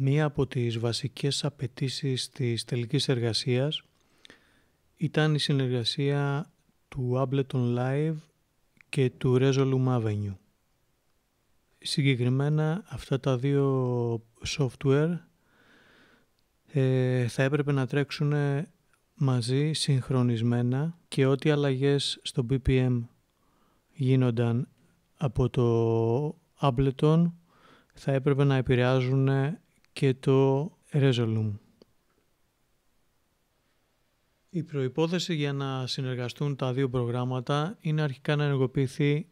Μία από τις βασικές απαιτήσεις της τελικής εργασίας ήταν η συνεργασία του Ableton Live και του Resolum Avenue. Συγκεκριμένα αυτά τα δύο software θα έπρεπε να τρέξουν μαζί συγχρονισμένα και ό,τι αλλαγές στο BPM γίνονταν από το Ableton θα έπρεπε να επηρεάζουν και το Resolum. Η προϋπόθεση για να συνεργαστούν τα δύο προγράμματα είναι αρχικά να ενεργοποιηθεί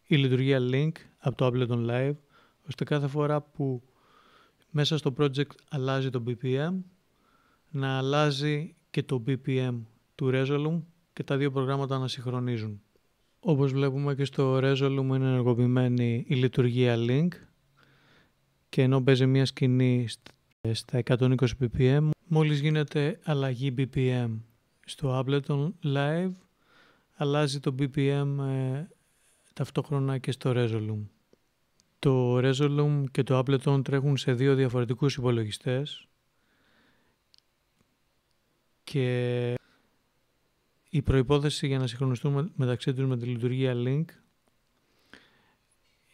η λειτουργία Link από το Ableton Live, ώστε κάθε φορά που μέσα στο project αλλάζει το BPM, να αλλάζει και το BPM του Resolum και τα δύο προγράμματα να συγχρονίζουν. Όπως βλέπουμε και στο Resolum είναι ενεργοποιημένη η λειτουργία Link και ενώ παίζει μια σκηνή στα 120 BPM, μόλις γίνεται αλλαγή BPM στο Ableton Live, αλλάζει το BPM ταυτόχρονα και στο Resolum. Το Resolum και το Ableton τρέχουν σε δύο διαφορετικούς υπολογιστές και η προϋπόθεση για να συγχρονιστούν μεταξύ τους με τη λειτουργία Link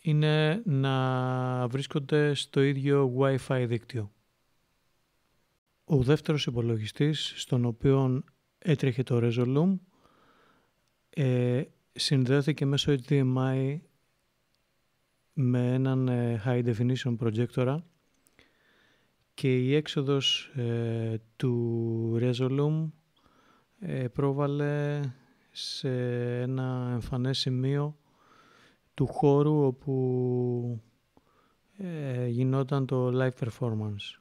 είναι να βρίσκονται στο ίδιο Wi-Fi δίκτυο. Ο δεύτερος υπολογιστής στον οποίο έτρεχε το Resolum συνδέθηκε μέσω HDMI με έναν high definition projector και η έξοδος του Resolum πρόβαλε σε ένα εμφανές σημείο του χώρου όπου γινόταν το live performance.